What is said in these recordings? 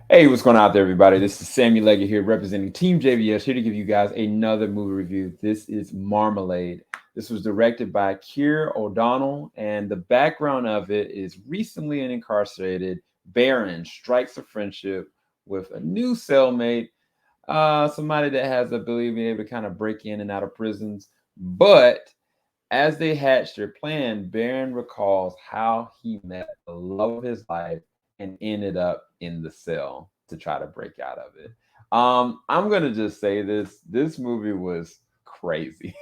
Hey, what's going on out there, everybody? This is Sammy Leggett here representing Team JVS, here to give you guys another movie review. This is Marmalade. This was directed by Keir O'Donnell, and the background of it is recently an incarcerated Baron strikes a friendship with a new cellmate, somebody that has the ability of being able to kind of break in and out of prisons. But as they hatch their plan, Baron recalls how he met the love of his life and ended up in the cell to try to break out of it. I'm gonna just say this movie was crazy.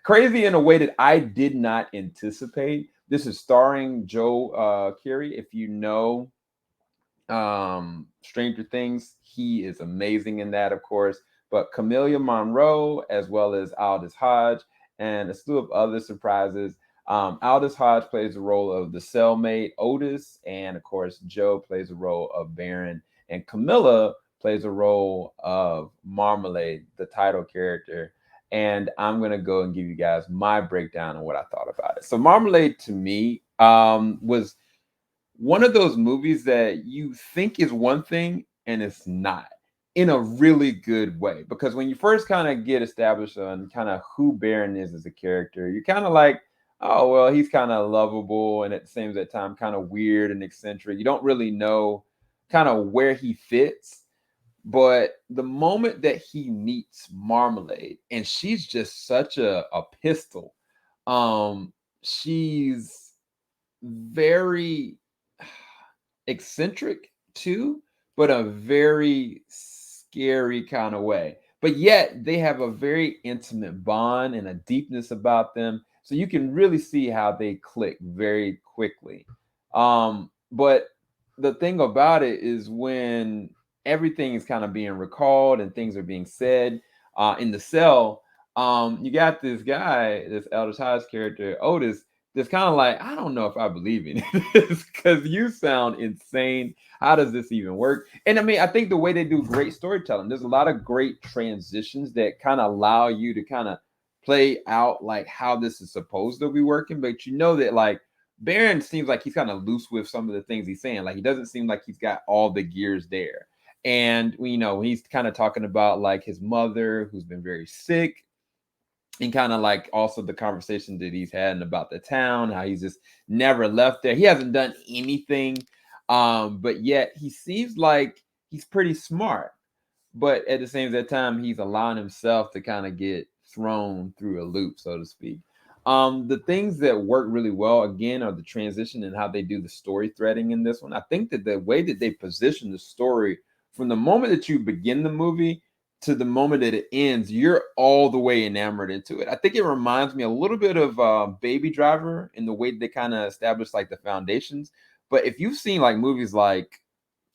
Crazy in a way that I did not anticipate. This is starring Joe Keery. If you know Stranger Things, he is amazing in that, of course. But Camila Monroe, as well as Aldis Hodge, and a slew of other surprises. Aldis Hodge plays the role of the cellmate Otis, and of course, Joe plays the role of Baron, and Camilla plays the role of Marmalade, the title character. And I'm gonna go and give you guys my breakdown on what I thought about it. So, Marmalade to me was one of those movies that you think is one thing and it's not, in a really good way. Because when you first kind of get established on kind of who Baron is as a character, you're kind of like, oh well, he's kind of lovable and at the same time kind of weird and eccentric. You don't really know kind of where he fits. But the moment that he meets Marmalade, and she's just such a pistol, um, she's very eccentric too, but a very scary kind of way. But yet they have a very intimate bond and a deepness about them. So you can really see how they click very quickly. But the thing about it is when everything is kind of being recalled and things are being said in the cell, you got this guy, this Elders Hodge character, Otis, that's kind of like, I don't know if I believe in this because you sound insane. How does this even work? And I mean, I think the way they do great storytelling, there's a lot of great transitions that kind of allow you to kind of play out like how this is supposed to be working. But you know that like Baron seems like he's kind of loose with some of the things he's saying. Like he doesn't seem like he's got all the gears there. And you know, he's kind of talking about like his mother who's been very sick, and kind of like also the conversation that he's had about the town, how he's just never left there. He hasn't done anything, but yet he seems like he's pretty smart. But at the same time, he's allowing himself to kind of get thrown through a loop, so to speak. The things that work really well again are the transition and how they do the story threading in this one. I think that the way that they position the story from the moment that you begin the movie to the moment that it ends, you're all the way enamored into it. I think it reminds me a little bit of Baby Driver in the way they kind of establish like the foundations. But if you've seen like movies like,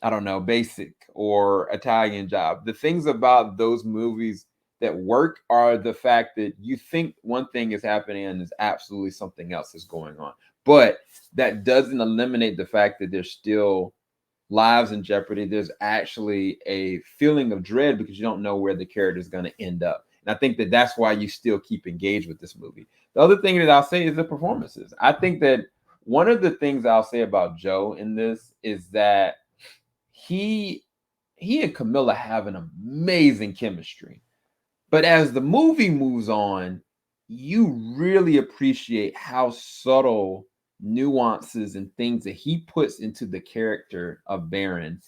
I don't know, Basic or Italian Job, the things about those movies that work are the fact that you think one thing is happening and is absolutely something else is going on. But that doesn't eliminate the fact that there's still lives in jeopardy. There's actually a feeling of dread because you don't know where the character is going to end up. And I think that that's why you still keep engaged with this movie. The other thing that I'll say is the performances. I think that one of the things I'll say about Joe in this is that he he and Camilla have an amazing chemistry. But as the movie moves on, you really appreciate how subtle nuances and things that he puts into the character of Baron.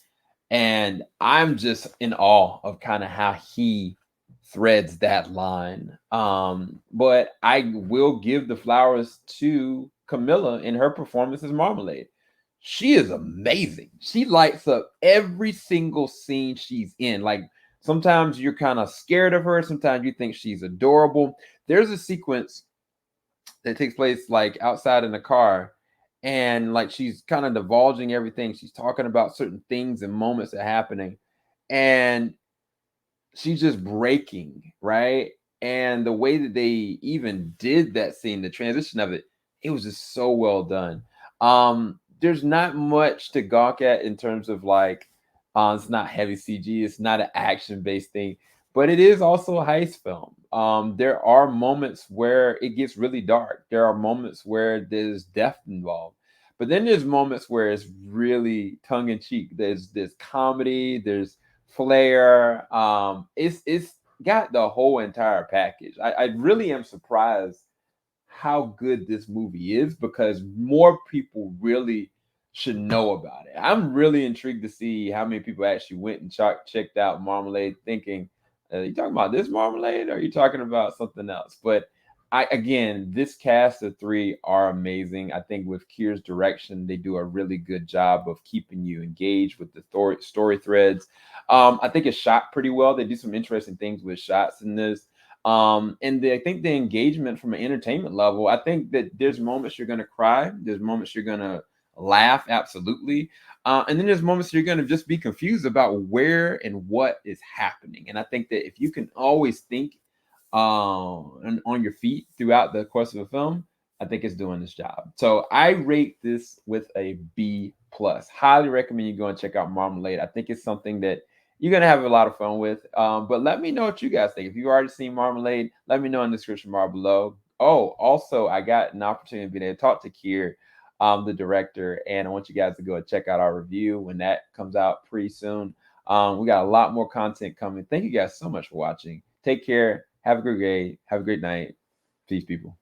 And I'm just in awe of kind of how he threads that line. But I will give the flowers to Camilla in her performance as Marmalade. She is amazing. She lights up every single scene she's in. Like sometimes you're kind of scared of her, sometimes you think she's adorable. There's a sequence that takes place like outside in the car, and like she's kind of divulging everything. She's talking about certain things and moments that are happening, and she's just breaking, right? And the way that they even did that scene, the transition of it, it was just so well done. There's not much to gawk at in terms of like, it's not heavy CG, it's not an action based thing, but it is also a heist film. There are moments where it gets really dark. There are moments where there's death involved. But then there's moments where it's really tongue in cheek. There's comedy, there's flair. It's got the whole entire package. I really am surprised how good this movie is because more people really should know about it. I'm really intrigued to see how many people actually went and checked out Marmalade thinking, are you talking about this Marmalade or are you talking about something else? But again, this cast of three are amazing. I think with Keir's direction, they do a really good job of keeping you engaged with the story threads. I think it's shot pretty well. They do some interesting things with shots in this. I think the engagement from an entertainment level, I think that there's moments you're gonna cry, there's moments you're gonna laugh, absolutely. And then there's moments you're gonna just be confused about where and what is happening. And I think that if you can always think on your feet throughout the course of a film, I think it's doing this job. So I rate this with a B plus. Highly recommend you go and check out Marmalade. I think it's something that you're gonna have a lot of fun with. But let me know what you guys think. If you've already seen Marmalade, let me know in the description bar below. Oh, also, I got an opportunity to be able to talk to Keir, the director, and I want you guys to go and check out our review when that comes out pretty soon. We got a lot more content coming. Thank you guys so much for watching. Take care. Have a great day. Have a great night. Peace, people.